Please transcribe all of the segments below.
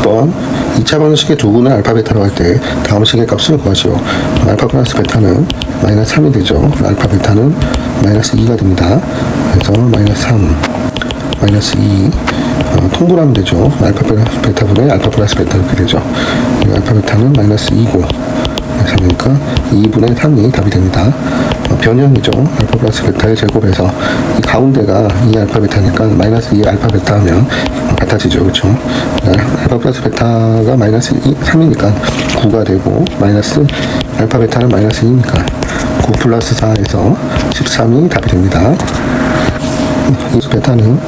2번 2차 방식의 두 군을 알파 베타로 할 때 다음 식의 값을 구하시오. 알파 플러스 베타는 마이너스 3이 되죠. 알파 베타는 마이너스 2가 됩니다. 그래서 마이너스 3 마이너스 2 통분하면 되죠. 알파 플러스 베타분의 알파 플러스 베타 이렇게 되죠. 알파 베타는 마이너스 2고 3이니까 2분의 3이 답이 됩니다. 변형이죠. 알파 플러스 베타의 제곱에서 이 가운데가 2 알파 베타니까 마이너스 2 알파 베타 하면 같아지죠. 그렇죠? 알파 플러스 베타가 마이너스 3이니까 9가 되고 마이너스 알파 베타는 마이너스 2니까 9 플러스 4에서 13이 답이 됩니다. 이 베타는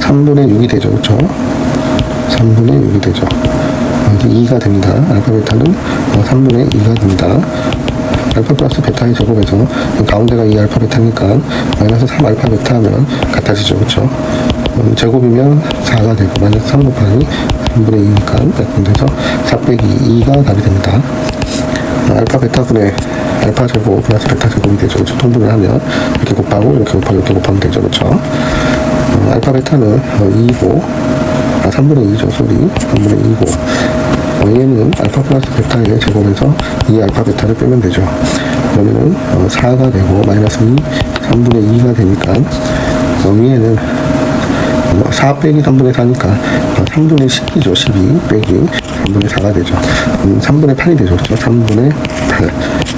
3분의 6이 되죠. 그렇죠? 3분의 6이 되죠. 이게 2가 됩니다. 알파 베타는 3분의 2가 됩니다. 알파 플러스 베타의 제곱에서 가운데가 2 알파 베타니까 마이너스 3 알파 베타 하면 같아지죠. 그렇죠? 제곱이면 4가 되고 마이너스 3 곱하기 3분의 2니까 그래서 4 빼기 2가 답이 됩니다. 알파 베타분의 알파 제곱 플러스 베타 제곱이 되죠. 그렇죠? 통분을 하면 이렇게 곱하고 이렇게 곱하고 이렇게 곱하면 되죠. 그렇죠? 알파 베타는 2고 3분의 2죠. 소리 3분의 2고 얘는 알파 플러스 베타의 제곱에서 2 알파 베타를 빼면 되죠. 그러면은 4가 되고 마이너스 2 3분의 2가 되니까 위에는 4 빼기 3분의 4니까 3분의 12죠. 12 빼기 3분의 4가 되죠. 3분의 8이 되죠. 그렇죠? 3분의 8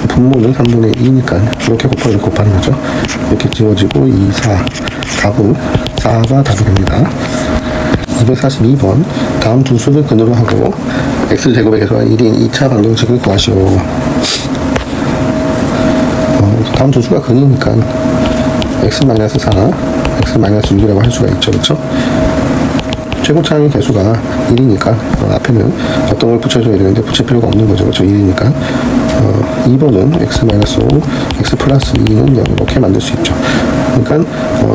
분모는 3분의 2니까 이렇게 곱하고 이렇게 곱하는 거죠. 이렇게 지워지고 2, 4 답은 4가 답이 됩니다. 242번 다음 두 수를 근으로 하고 x제곱의 개수가 1인 2차 방정식을 구하시오. 다음 두 수가 근이니까 x-4, x-6이라고 할 수가 있죠. 그렇죠? 최고차의 개수가 1이니까 앞에는 어떤 걸 붙여줘야 되는데 붙일 필요가 없는 거죠. 그렇죠? 1이니까 2번은 x-5, x 플러스 2는 0 이렇게 만들 수 있죠. 그러니까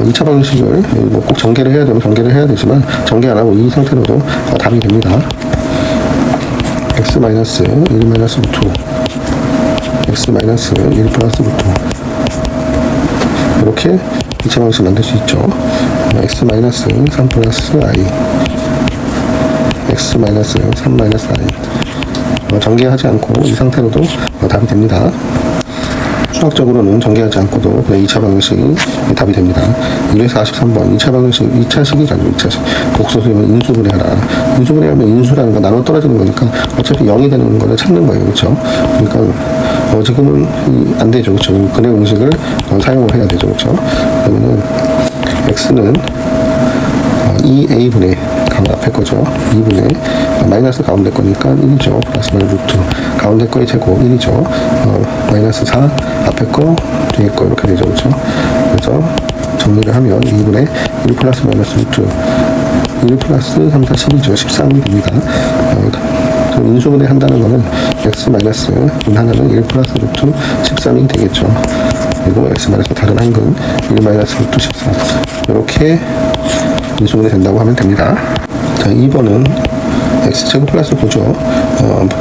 2차 방식을 꼭 전개를 해야 되면 전개를 해야 되지만 전개 안 하고 이 상태로도 답이 됩니다. x-1 루트 2 x-1 플러스 루트 2 이렇게 2차 방식 만들 수 있죠. x-3 플러스 i x-3 마이너스 i 전개하지 않고 이 상태로도 답이 됩니다. 수학적으로는 전개하지 않고도 그냥 2차 방식이 답이 됩니다. 243번 2차 방식 2차식이 아니고 2차식 복소수이면 인수분해하라. 인수분해하면 인수라는 건 나눠 떨어지는 거니까 어차피 0이 되는 거를 찾는 거예요. 그렇죠? 그러니까 지금은 안 되죠. 그렇죠? 근해 공식을 사용을 해야 되죠. 그렇죠? 그러면은 x는 2a분의 앞에 거죠. 2분의 마이너스 가운데 거니까 1이죠. 플러스 마이너스 루트 가운데 거의 제곱 1이죠. 마이너스 4 앞에 거 뒤에 거 이렇게 되죠. 그렇죠? 그래서 정리를 하면 2분의 1 플러스 마이너스 루트 1 플러스 3, 4, 12죠. 13이 됩니다. 인수분해 한다는 거는 x 마이너스 하나는 1 플러스 루트 13이 되겠죠. 그리고 x 마이너스 다른 한근 1 마이너스 루트 13 이렇게 인수분해 된다고 하면 됩니다. 자, 2번은 x제곱 플러스 9죠.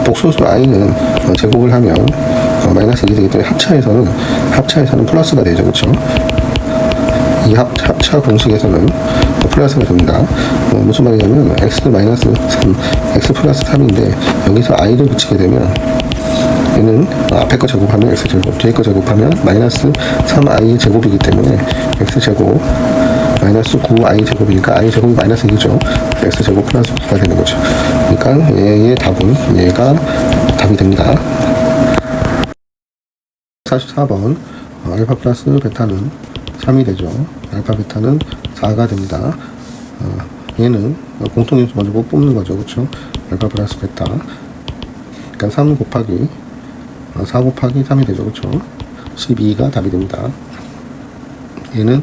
복소수 i는 제곱을 하면 마이너스 1이 되기 때문에 합차에서는 플러스가 되죠. 그렇죠? 이 합차 공식에서는 플러스가 됩니다. 무슨 말이냐면 x 마이너스 3, x 플러스 3인데 여기서 i를 붙이게 되면 얘는 앞에 거 제곱하면 x제곱, 뒤에 거 제곱하면 마이너스 3i 제곱이기 때문에 x제곱 마이너스 9i 제곱이니까 i 제곱이 마이너스 1이죠. x 제곱 플러스 9가 되는 거죠. 그러니까 얘의 답은 얘가 답이 됩니다. 44번 알파 플러스 베타는 3이 되죠. 알파 베타는 4가 됩니다. 얘는 공통인수 먼저 뽑는 거죠. 그렇죠? 알파 플러스 베타 그러니까 3 곱하기 4 곱하기 3이 되죠. 그렇죠? 12가 답이 됩니다. 얘는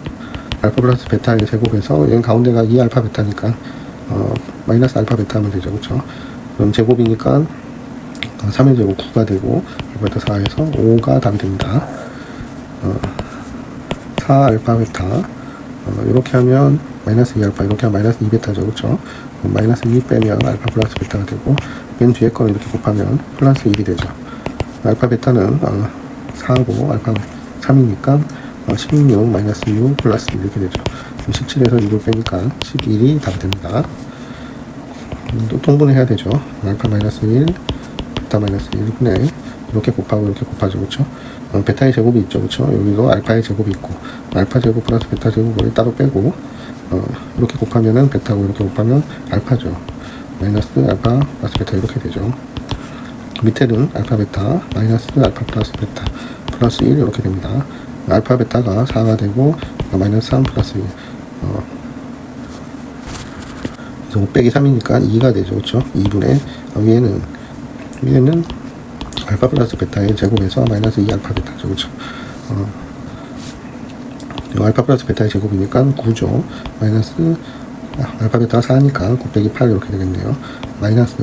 알파 플러스 베타의 제곱에서 얘는 가운데가 2 알파 베타니까 마이너스 알파 베타 하면 되죠. 그렇죠? 그럼 제곱이니까 3의 제곱 9가 되고 알파 베타 4에서 5가 답이 됩니다. 4 알파 베타 이렇게 하면 마이너스 2 알파 이렇게 하면 마이너스 2 베타죠. 그렇죠? 마이너스 2 빼면 알파 플러스 베타가 되고 맨 뒤에 거는 이렇게 곱하면 플러스 1이 되죠. 알파 베타는 4고 알파 3이니까 16 마이너스 6 플러스 1 이렇게 되죠. 17에서 6을 빼니까 11이 답이 됩니다. 또 통분해야 되죠. 알파 마이너스 1, 베타 마이너스 1분의 이렇게 곱하고 이렇게 곱하죠. 그쵸? 베타의 제곱이 있죠. 그쵸? 여기도 알파의 제곱이 있고, 알파 제곱 플러스 베타 제곱을 따로 빼고, 이렇게 곱하면은 베타고, 이렇게 곱하면 알파죠. 마이너스 알파 플러스 베타 이렇게 되죠. 밑에는 알파 베타 마이너스 알파 플러스 베타 플러스 1 이렇게 됩니다. 알파 베타가 4가 되고, 마이너스 3 플러스 1. 5 빼기 3이니까 2가 되죠. 그쵸? 2분의, 위에는 알파 플러스 베타의 제곱에서 마이너스 2 알파 베타죠. 그쵸? 알파 플러스 베타의 제곱이니까 9죠. 마이너스, 알파 베타가 4니까 9 빼기 8 이렇게 되겠네요. 마이너스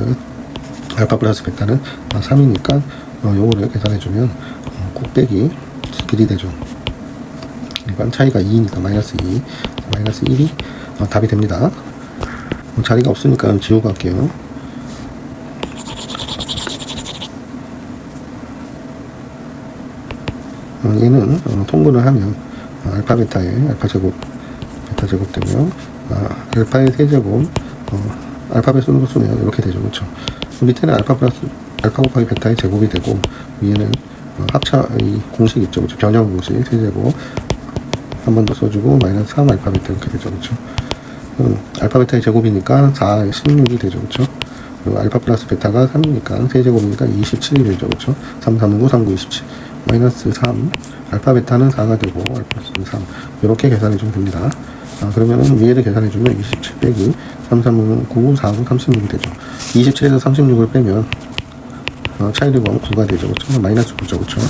알파 플러스 베타는 3이니까 요거를 계산해주면 9 빼기 11이 되죠. 그러니까 차이가 2니까 마이너스 2, 마이너스 1이 답이 됩니다. 자리가 없으니까 지우고 갈게요. 얘는 통분을 하면 알파 베타의 알파 제곱 베타 제곱 되고요. 알파의 세제곱 알파벳 쓰는 거 쓰면 이렇게 되죠. 그렇죠? 밑에는 알파 플러스 알파 곱하기 베타의 제곱이 되고, 위에는 합차 이 공식 있죠. 그렇죠? 변형 공식 세제곱 한 번 더 써주고 마이너스 3 알파 베타 이렇게 되죠. 그렇죠? 알파 베타의 제곱이니까 4, 16이 되죠. 그렇죠? 그리고 알파 플러스 베타가 3이니까 세제곱이니까 27이 되죠. 그렇죠? 3, 3, 9, 3, 9, 27. 마이너스 3. 알파 베타는 4가 되고, 알파 플러스 3. 이렇게 계산해주면 됩니다. 그러면은 위에를 계산해주면 27 빼기 3, 3, 9, 4, 9, 36이 되죠. 27에서 36을 빼면, 차이를 구하면 9가 되죠. 그렇죠? 마이너스 9죠. 그렇죠?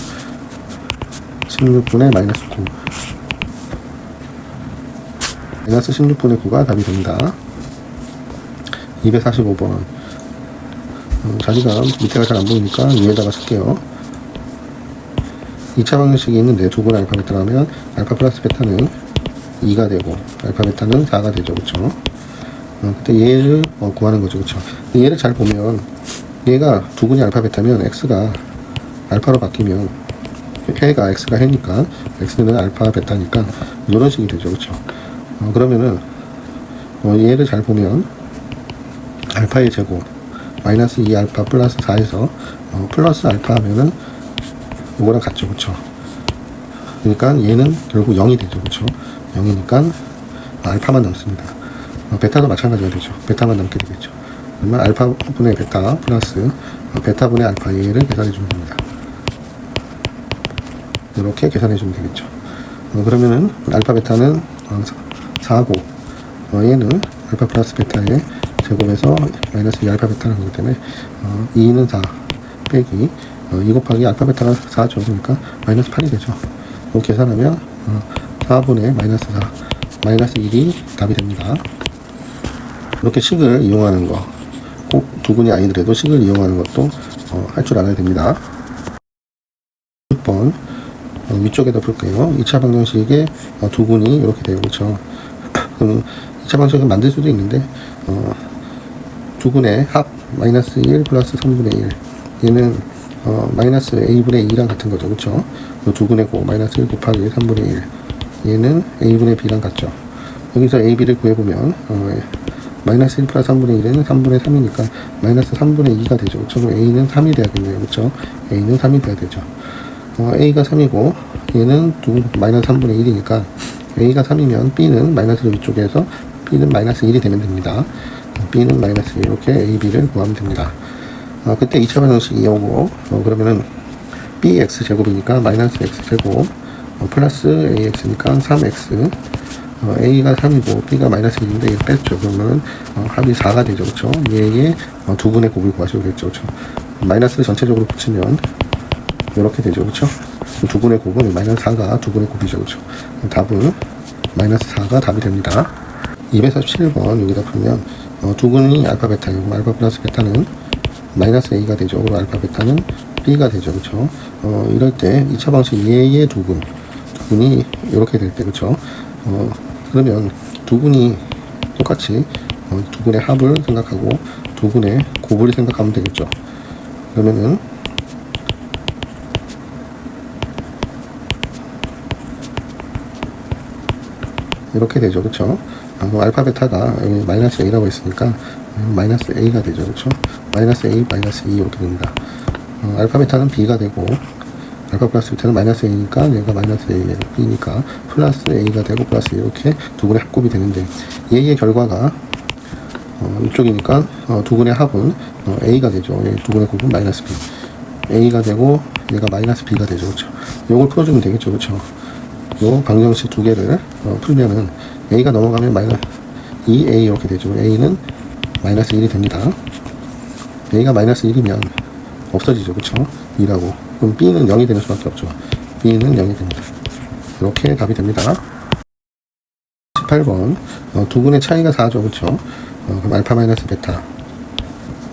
16분의 마이너스 9. 마이너스 16분의 9가 답이 됩니다. 245번. 자리가 밑에가 잘 안 보이니까 위에다가 쓸게요. 2차 방정식이 있는데 두 번 알파 베타를 하면 알파 플러스 베타는 2가 되고 알파 베타는 4가 되죠. 그쵸? 그때 얘를 구하는 거죠. 그쵸? 얘를 잘 보면 얘가 두근이 알파 베타면 x가 알파로 바뀌면 해가 x가 해니까 x는 알파 베타니까 이런 식이 되죠. 그쵸? 그러면은 얘를 잘 보면 알파의 제곱 마이너스 2 알파 플러스 4에서 플러스 알파 하면은 요거랑 같죠. 그쵸? 그러니까 얘는 결국 0이 되죠. 그쵸? 0이니까 알파만 남습니다. 베타도 마찬가지가 되죠. 베타만 남게 되겠죠. 그러면 알파분의 베타 플러스 베타분의 알파 얘를 계산해 주면 됩니다. 이렇게 계산해 주면 되겠죠. 그러면은 알파 베타는 4고 얘는 알파 플러스 베타의 제곱에서 마이너스 2 알파 베타는 거기 때문에 2는 4 빼기 2 곱하기 알파 베타가 4죠. 그러니까 마이너스 8이 되죠. 이거 계산하면 4분의 마이너스 4 마이너스 1이 답이 됩니다. 이렇게 식을 이용하는 거, 꼭 두근이 아니더라도 식을 이용하는 것도 할 줄 알아야 됩니다. 6번 위쪽에다 볼게요. 2차 방정식의 두근이 이렇게 돼요. 그렇죠? 그럼 2차 방정식을 만들 수도 있는데 두근의 합 마이너스 1 플러스 3분의 1 얘는 마이너스 a분의 2랑 같은 거죠. 그렇죠? 두근의 고 마이너스 1 곱하기 3분의 1 얘는 a분의 b랑 같죠. 여기서 a, b를 구해보면 마이너스 1 플러스 3분의 1에는 3분의 3이니까 마이너스 3분의 2가 되죠. 그렇죠? a는 3이 돼야겠네요. 그렇죠? a는 3이 돼야 되죠. a가 3이고 얘는 마이너스 3분의 1이니까 a가 3이면 b는 마이너스로 위쪽에서 b는 마이너스 1이 되면 됩니다. b는 마이너스 1 이렇게 a, b를 구하면 됩니다. 그때 2차 방정식이 오고 그러면은 bx 제곱이니까 마이너스 x 제곱 플러스 ax니까 3x a가 3이고 b가 마이너스 1인데 얘를 뺐죠. 그러면은 합이 4가 되죠. 그렇죠? 얘의 두 분의 곱을 구하셔도 되겠죠. 그렇죠? 마이너스를 전체적으로 붙이면 이렇게 되죠. 그렇죠? 두 분의 곱은 마이너스 4가 두 분의 곱이죠. 그렇죠? 답은 마이너스 4가 답이 됩니다. 247번 여기다 풀면 두 분이 알파 베타이고 알파 플러스 베타는 마이너스 a가 되죠. 그리고 알파 베타는 b가 되죠. 그렇죠? 이럴 때 2차 방식 얘의 두 분이 이렇게 될 때 그렇죠? 그러면 두 분이 똑같이 두 분의 합을 생각하고 두 분의 곱을 생각하면 되겠죠. 그러면은 이렇게 되죠. 그렇죠? 그럼 알파 베타가 여기 마이너스 a라고 했으니까 마이너스 a가 되죠. 그렇죠? 마이너스 a 마이너스 2 이렇게 됩니다. 알파 베타는 b가 되고 알파 플러스 베타는 마이너스 a니까 얘가 마이너스 a b니까 플러스 a가 되고 플러스 이렇게 두 분의 합곱이 되는데 얘의 결과가 이쪽이니까 두 분의 합은 a가 되죠. 두 분의 곱은 마이너스 b a가 되고 얘가 마이너스 b가 되죠. 그렇죠? 요걸 풀어주면 되겠죠. 그렇죠? 요 방정식 두 개를 풀면은 a가 넘어가면 마이너스 2a 이렇게 되죠. a는 마이너스 1이 됩니다. a가 마이너스 1이면 없어지죠. 그쵸? 2라고. 그럼 b는 0이 되는 수밖에 없죠. b는 0이 됩니다. 이렇게 답이 됩니다. 18번 두 분의 차이가 4죠. 그쵸? 그럼 알파 마이너스 베타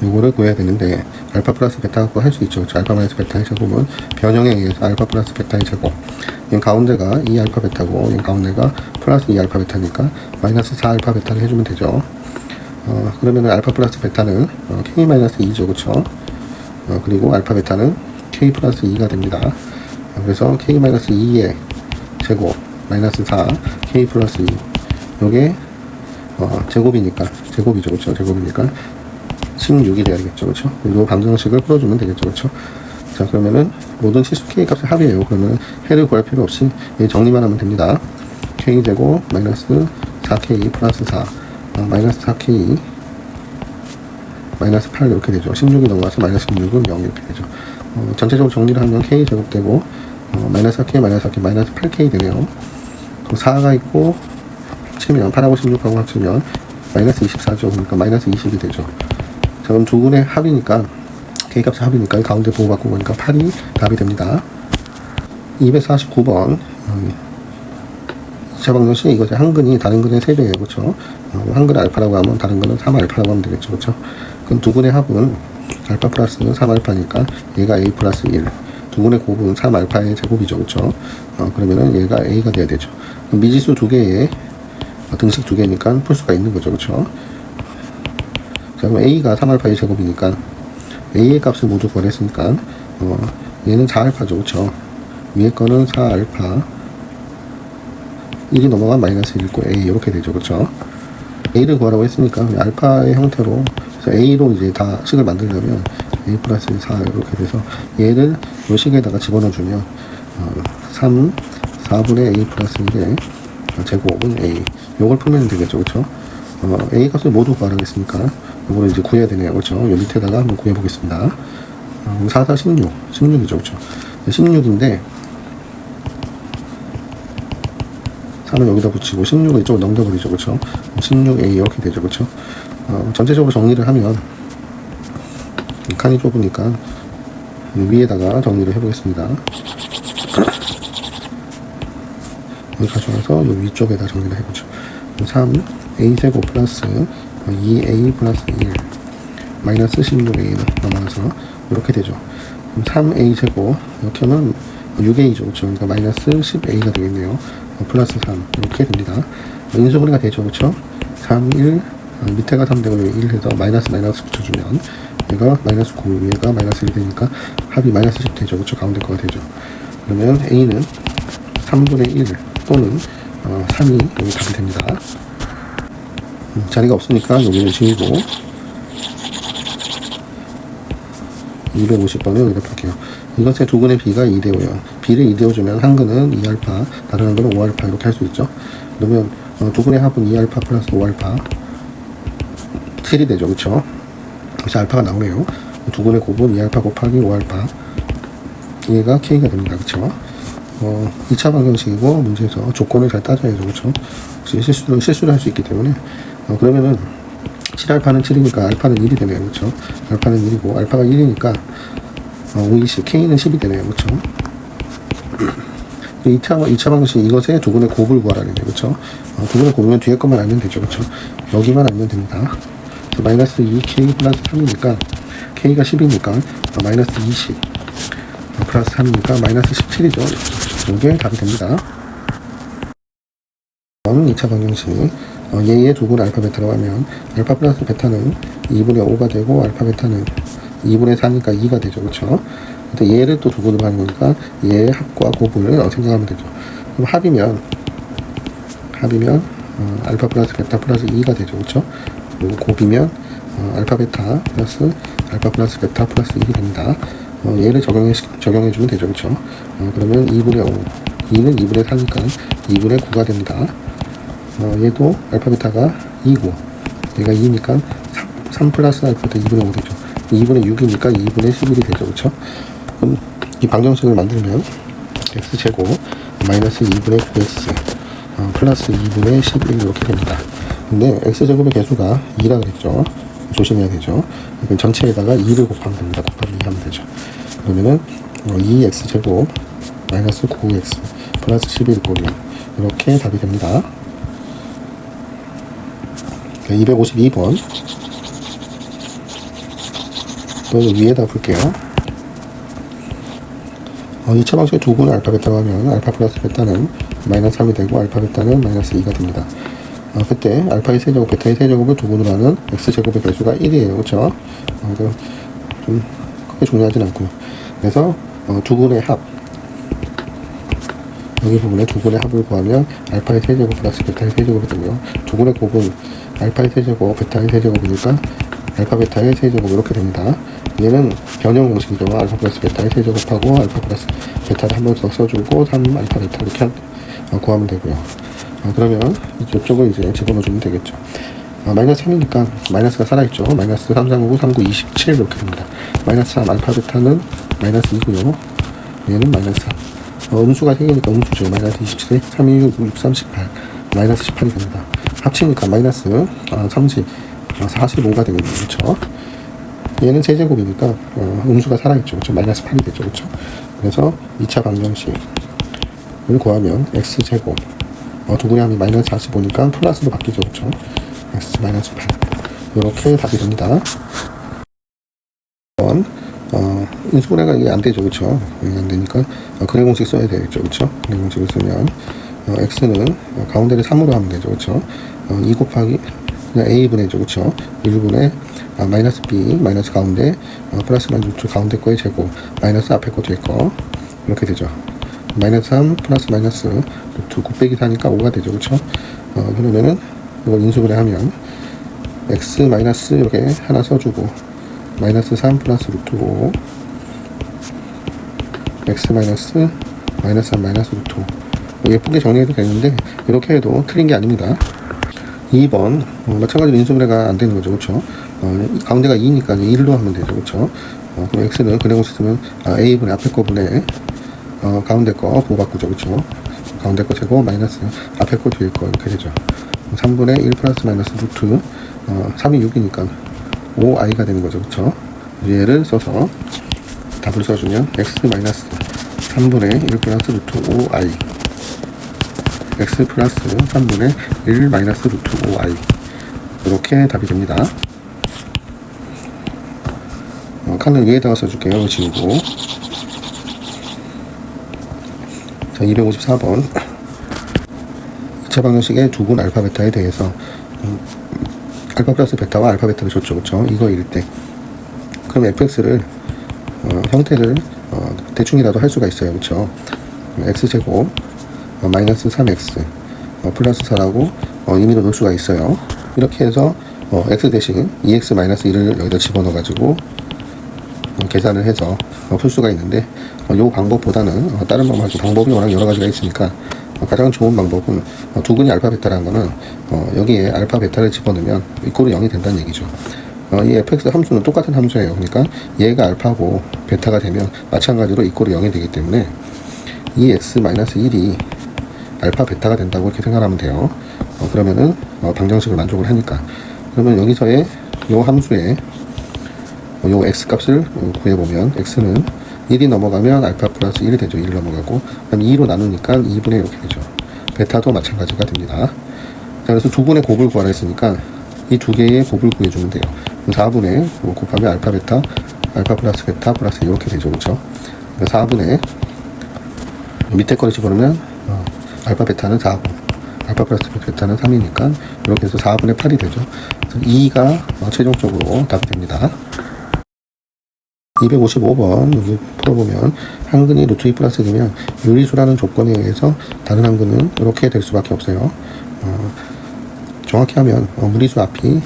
요거를 구해야 되는데 알파 플러스 베타 갖고 할 수 있죠. 그쵸? 알파 마이너스 베타의 제곱은 변형에 의해서 알파 플러스 베타의 제곱. 이 가운데가 2알파 베타고 이 가운데가 플러스 2알파 베타니까 마이너스 4알파 베타를 해주면 되죠. 그러면은 알파 플러스 베타는 k 마이너스 2죠. 그쵸? 그리고 알파 베타는 k 플러스 2가 됩니다. 그래서 k 마이너스 2의 제곱 마이너스 4 k 플러스 2 요게 제곱이니까 제곱이죠. 그쵸? 제곱이니까 16이 돼야겠죠. 그쵸? 요 방정식을 풀어주면 되겠죠. 그쵸? 자, 그러면은 모든 실수 k 값의 합이에요. 그러면 해를 구할 필요 없이 정리만 하면 됩니다. k 제곱 마이너스 4k 플러스 4 마이너스 4k 마이너스 8 이렇게 되죠. 16이 넘어가서 마이너스 16은 0 이렇게 되죠. 전체적으로 정리를 하면 k 제곱되고 마이너스 4k 마이너스 4k 마이너스 8k 되네요. 그럼 4가 있고 합치면 8하고 16하고 합치면 마이너스 24죠. 그러니까 마이너스 20이 되죠. 자, 그럼 두 분의 합이니까 k 값의 합이니까 가운데 보호 바꾸고 보니까 8이 답이 됩니다. 249번 2차 방정식 이것의 한 근이 다른 근의 세배예요. 그렇죠? 한 근을 알파라고 하면 다른 근은 3알파라고 하면 되겠죠. 그렇죠? 그럼 두 근의 합은 알파 플러스 3알파니까 얘가 a 플러스 1. 두 근의 곱은 3알파의 제곱이죠. 그렇죠? 그러면은 얘가 a가 돼야 되죠. 미지수 두 개에 등식 두 개니까 풀 수가 있는 거죠. 그렇죠? 자, 그럼 a가 3알파의 제곱이니까 a의 값을 모두 구하랬으니까 얘는 4알파죠. 그렇죠? 위에 거는 4알파 1이 넘어가면 마이너스 1고 a 이렇게 되죠. 그렇죠? a를 구하라고 했으니까 알파의 형태로 그래서 a로 이제 다 식을 만들려면 a 플러스 4 이렇게 돼서 얘를 이 식에다가 집어넣어 주면 4분의 a 플러스 1의 제곱은 a 요걸 풀면 되겠죠. 그렇죠? a 값을 모두 구하라고 했으니까 요거를 이제 구해야 되네요. 그렇죠? 요 밑에다가 한번 구해 보겠습니다. 4, 4, 16이죠. 그렇죠? 16인데 3은 여기다 붙이고 16을 이쪽으로 넘겨버리죠. 그렇죠? 16a 이렇게 되죠. 그렇죠? 전체적으로 정리를 하면 칸이 좁으니까 위에다가 정리를 해보겠습니다. 여기 가져와서 이 위쪽에다 정리를 해보죠. 3a제곱 플러스 2a 플러스 1 마이너스 16a 넘어가서 이렇게 되죠. 그럼 3a제곱 이렇게 하면 6a죠. 그렇죠? 그러니까 마이너스 10a가 되겠네요. 플러스 3 이렇게 됩니다. 인수분해가 되죠. 그렇죠? 3, 1 밑에가 3 되고 1 해서 마이너스 붙여주면 얘가 마이너스 9 위에가 마이너스 1 되니까 합이 마이너스 10 되죠. 그렇죠? 가운데 거가 되죠. 그러면 a는 3분의 1 또는 3이 여기 답이 됩니다. 자리가 없으니까 여기는 지우고 250번을 여기다 풀게요. 이것의 두 근의 b가 2대5예요. b를 2대5주면 한 근은 2알파, 다른 한 근은 5알파 이렇게 할 수 있죠. 그러면 두 근의 합은 2알파 플러스 5알파 7이 되죠. 그쵸? 그래서 알파가 나오네요. 두 근의 곱은 2알파 곱하기 5알파 얘가 k가 됩니다. 그쵸? 2차 방정식이고 문제에서 조건을 잘 따져야죠. 그쵸? 실수를 할 수 있기 때문에 그러면은 7알파는 7이니까 알파는 1이 되네요. 그쵸? 알파는 1이고 알파가 1이니까 5, 20, K는 10이 되네요. 그쵸? 2차 방식 이것에 두 근의 곱을 구하라는 거예요. 그쵸? 두 근의 곱이면 뒤에 것만 알면 되죠. 그쵸? 여기만 알면 됩니다. 그래서 마이너스 2K 플러스 3이니까 K가 10이니까 마이너스 20 플러스 3이니까 마이너스 17이죠. 이게 답이 됩니다. 2차 방정식 얘의 두 근 알파 베타라고 하면 알파 플러스 베타는 2분의 5가 되고 알파 베타는 2분의 4니까 2가 되죠. 그쵸? 근데 얘를 또 두 근으로 하는 거니까 얘의 합과 곱을 생각하면 되죠. 그럼 합이면 알파 플러스 베타 플러스 2가 되죠. 그쵸? 그리고 곱이면 알파 베타 플러스 알파 플러스 베타 플러스 2이 됩니다. 얘를 적용해주면 되죠. 그쵸? 그러면 2분의 5. 2는 2분의 4니까 2분의 9가 됩니다. 얘도 알파 베타가 2고, 얘가 2니까 3 플러스 알파 베타 2분의 5 되죠. 2분의 6이니까 2분의 11이 되죠. 그쵸? 그럼 이 방정식을 만들면 x제곱 마이너스 2분의 9x 플러스 2분의 11 이렇게 됩니다. 근데 x제곱의 개수가 2라 그랬죠. 조심해야 되죠. 전체에다가 2를 곱하면 됩니다. 곱하기 2 하면 되죠. 그러면은 2x제곱 마이너스 9x 플러스 11 꼴이 이렇게 답이 됩니다. 252번 또 위에다 볼게요. 2차 방식의 두 분의 알파 베타로 하면 알파 플러스 베타는 마이너스 3이 되고 알파 베타는 마이너스 2가 됩니다. 그때 알파의 세제곱, 베타의 세제곱을 두 분으로 하는 x제곱의 개수가 1이에요. 그쵸? 좀 크게 중요하진 않고요. 그래서 두 분의 합, 여기 부분에 두 분의 합을 구하면 알파의 세제곱 플러스 베타의 세제곱이 되고요. 두 분의 곱은 알파의 세제곱, 베타의 세제곱이니까 알파 베타의 세제곱 이렇게 됩니다. 얘는 변형 공식이죠. 알파 플러스 베타의 세제곱하고 알파 플러스 베타를 한 번 더 써주고 3 알파 베타 이렇게 구하면 되고요. 그러면 이쪽을 이제 집어넣어주면 되겠죠. 마이너스 3이니까 마이너스가 살아있죠. 마이너스 3, 3, 9, 3, 9, 27 이렇게 됩니다. 마이너스 3 알파 베타는 마이너스 2고요. 얘는 마이너스 3. 음수가 3개니까 음수죠. 마이너스 27, 3, 2, 6, 6, 3, 18 마이너스 18이 됩니다. 합치니까 마이너스 30, 45가 되겠네요. 그렇죠? 얘는 세제곱이니까 음수가 살아있죠. 그렇죠? 마이너스 8이 되죠. 그렇죠? 그래서 2차 방정식을 구하면 x제곱 두 분의 합이 마이너스 45니까 플러스로 바뀌죠. 그렇죠? x 마이너스 8 이렇게 답이 됩니다. 인수분해가 이게 안 되죠. 그렇죠? 이게 안 되니까 근해 공식 써야 되겠죠. 그렇죠? 근해 공식을 쓰면 x는 가운데를 3으로 하면 되죠. 그렇죠? 2 곱하기 그냥 a분의죠. 그렇죠? 1분의 마이너스 b 마이너스 가운데 플러스 마이너스 가운데 거의 제곱 마이너스 앞에 거 뒤에 거 이렇게 되죠. 마이너스 3 플러스 마이너스 루트 9 빼기 4니까 5가 되죠. 그렇죠? 그러면은 이걸 인수분해 하면 x 마이너스 이렇게 하나 써주고 마이너스 3 플러스 루트 5 x 마이너스 마이너스 3 마이너스 루트 5 예쁘게 정리해도 되는데 이렇게 해도 틀린 게 아닙니다. 2번 마찬가지로 인수분해가 안 되는 거죠. 그렇죠? 가운데가 2니까 1로 하면 되죠. 그렇죠? 그럼 x는 근해 공식 쓰면 a분의 앞에 거분의 가운데 거 보호 바꾸죠. 그렇죠? 가운데 거 제곱 마이너스 앞에 거 뒤에 거 이렇게 되죠. 3분의 1 플러스 마이너스 루트 3이 6이니까 5i가 되는 거죠. 그렇죠? 얘를 써서 답을 써주면 x 마이너스 3분의 1 플러스 루트 5i x 플러스 3분의 1 마이너스 루트 5i 이렇게 답이 됩니다. 칸을 위에다가 써줄게요. 지우고. 자, 254번 2차 방정식의 두 분 알파 베타에 대해서 알파 플러스 베타와 알파 베타를 줬죠. 그쵸? 이거일 때 그럼 fx를 형태를 대충이라도 할 수가 있어요. 그쵸? x제곱 마이너스 3x 플러스 4라고 임의로 놓을 수가 있어요. 이렇게 해서 x 대신 2x 마이너스 1을 여기다 집어넣어 가지고 계산을 해서 풀 수가 있는데 이 방법보다는 다른 방법이 워낙 여러 가지가 있으니까 가장 좋은 방법은 두근이 알파 베타라는 거는 여기에 알파 베타를 집어넣으면 이꼴이 0이 된다는 얘기죠. 이 fx 함수는 똑같은 함수예요. 그러니까 얘가 알파고 베타가 되면 마찬가지로 이꼴이 0이 되기 때문에 이 x 마이너스 1이 알파 베타가 된다고 이렇게 생각하면 돼요. 그러면은 방정식을 만족을 하니까 그러면 여기서의 이 함수의 요 x 값을 구해보면 x는 1이 넘어가면 알파 플러스 1이 되죠. 1 넘어가고 그럼 2로 나누니까 2분의 이렇게 되죠. 베타도 마찬가지가 됩니다. 자, 그래서 두 분의 곱을 구하라 했으니까 이 두 개의 곱을 구해주면 돼요. 4분의 곱하면 알파 베타 알파 플러스 베타 플러스 이렇게 되죠. 그렇죠? 4분의 밑에 거를 집어넣으면 알파 베타는 4고 알파 플러스 베타는 3이니까 이렇게 해서 4분의 8이 되죠. 2가 최종적으로 답이 됩니다. 255번 여기 풀어보면 한 근이 루트 2 플러스 1이면 유리수라는 조건에 의해서 다른 한 근은 이렇게 될 수밖에 없어요. 정확히 하면 무리수 앞이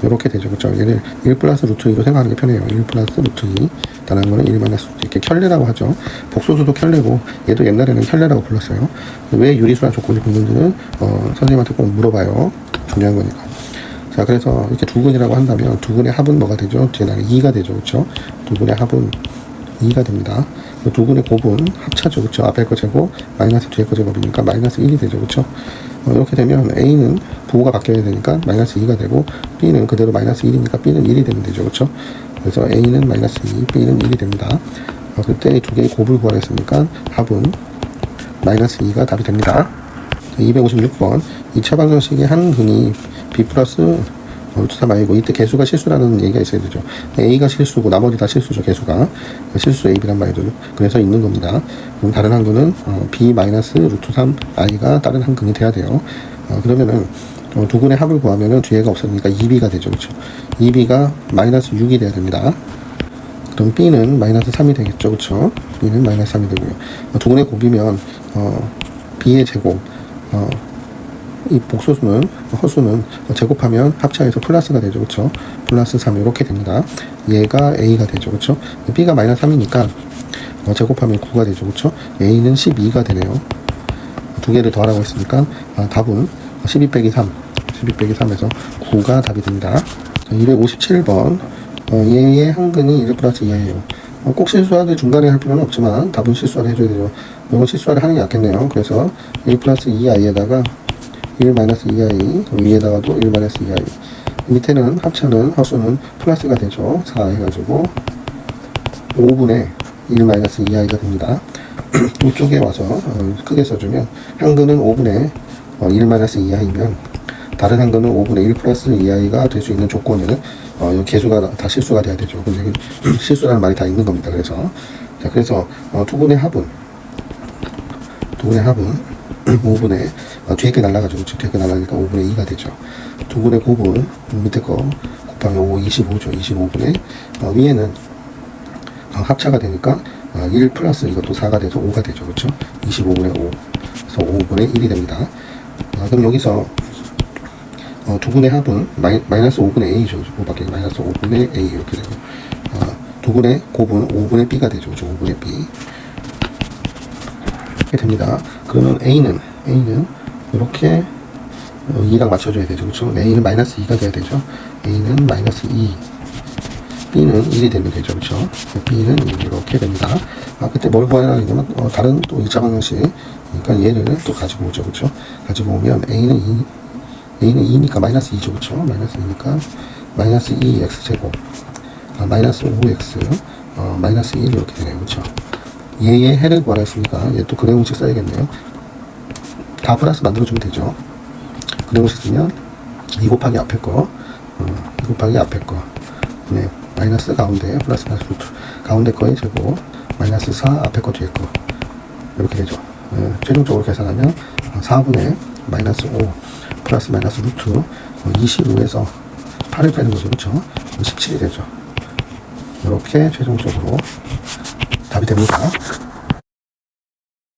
이렇게 되죠. 그렇죠? 얘를 1 플러스 루트 2로 생각하는 게 편해요. 1 플러스 루트 2 다른 거는 1 마이너스 루트 이렇게 켤레라고 하죠. 복소수도 켤레고 얘도 옛날에는 켤레라고 불렀어요. 왜 유리수란 조건이 붙는지는 선생님한테 꼭 물어봐요. 중요한 거니까. 자, 그래서 이렇게 두근이라고 한다면 두근의 합은 뭐가 되죠? 뒤에 나는 2가 되죠. 그렇죠? 두근의 합은 2가 됩니다. 두근의 곱은 합차죠. 그렇죠? 앞에 거 제곱 마이너스 뒤에 거 제곱이니까 마이너스 1이 되죠. 그렇죠? 이렇게 되면 A는 부호가 바뀌어야 되니까 마이너스 2가 되고 B는 그대로 마이너스 1이니까 B는 1이 되면 되죠. 그렇죠? 그래서 A는 마이너스 2, B는 1이 됩니다. 그때 이 두 개의 곱을 구하랬으니까 합은 마이너스 2가 답이 됩니다. 256번 2차 방정식의 한 근이 B 플러스 루트 3 I고 이때 개수가 실수라는 얘기가 있어야 되죠. A가 실수고 나머지 다 실수죠. 개수가 실수 AB란 말이죠. 그래서 있는 겁니다. 그럼 다른 한 근은 B 마이너스 루트 3 I가 다른 한 근이 돼야 돼요. 그러면은 두 근의 합을 구하면은 뒤에가 없으니까 2B가 되죠. 그렇죠? 2B가 마이너스 6이 돼야 됩니다. 그럼 B는 마이너스 3이 되겠죠. 그렇죠? B는 마이너스 3이 되고요. 두 근의 곱이면 B의 제곱 이 복소수는 허수는 제곱하면 합차해서 플러스가 되죠. 그렇죠? 플러스 3 이렇게 됩니다. 얘가 A가 되죠. 그렇죠? B가 마이너스 3이니까 제곱하면 9가 되죠. 그렇죠? A는 12가 되네요. 두 개를 더하라고 했으니까 답은 12 빼기 3 12 빼기 3에서 9가 답이 됩니다. 257번 얘의 한 근이 1 플러스 2예요. 꼭 실수하게 중간에 할 필요는 없지만 답은 실수를 해줘야 되죠. 이건 실수를 하는 게 낫겠네요. 그래서 1 플러스 2i에다가 1 마이너스 2i 위에다가도 1 마이너스 2i 밑에는 합차는 허수는 플러스가 되죠. 4 해가지고 5분의 1 마이너스 2i가 됩니다. 이쪽에 와서 크게 써주면 한 근은 5분의 1 마이너스 2i면 다른 한 근은 5분의 1 플러스 2i가 될 수 있는 조건은 개수가 다 실수가 돼야 되죠. 근데 실수라는 말이 다 있는 겁니다. 그래서 자, 그래서 두 분의 합은 5분의 뒤에 게 날라가죠. 뒤에 게 날라가니까 5분의 2가 되죠. 두 분의 곱은 밑에 거 곱하면 5, 25죠. 25분의 위에는 합차가 되니까 1 플러스 이것도 4가 돼서 5가 되죠. 그렇죠? 25분의 5 그래서 5분의 1이 됩니다. 그럼 여기서 두 분의 합은 마이너스 5분의 A죠. 곱하기 마이너스 5분의 A 이렇게 되고 두 분의 곱은 5분의 B가 되죠. 그렇죠? 5분의 B 이렇게 됩니다. 그러면 A는 이렇게 2랑 맞춰줘야 되죠. 그렇죠? A는 마이너스 2가 돼야 되죠. A는 마이너스 2 B는 1이 되면 되죠. 그렇죠? B는 1 이렇게 됩니다. 그때 뭘 구하라 하냐면 다른 또 2차 방정식 그러니까 얘를 또 가지고 오죠. 그렇죠? 가지고 오면 A는 2니까 마이너스 2죠. 그렇죠? 마이너스 2니까 마이너스 2x제곱 마이너스 5x 마이너스 1 이렇게 되네요. 그렇죠? 얘의 해를 구하라 했으니까 얘 또 그래 공식 써야겠네요. 다 플러스 만들어주면 되죠. 그래 공식 쓰면 2 곱하기 앞에 거 2 곱하기 앞에 거 네, 마이너스 가운데 플러스 루트 가운데 거의 제곱 마이너스 4 앞에 거 뒤에 거 이렇게 되죠. 최종적으로 계산하면 4분의 마이너스 5 플러스 마이너스 루트 25에서 8을 빼는 거죠. 그렇죠? 17이 되죠. 이렇게 최종적으로 답이 됩니다.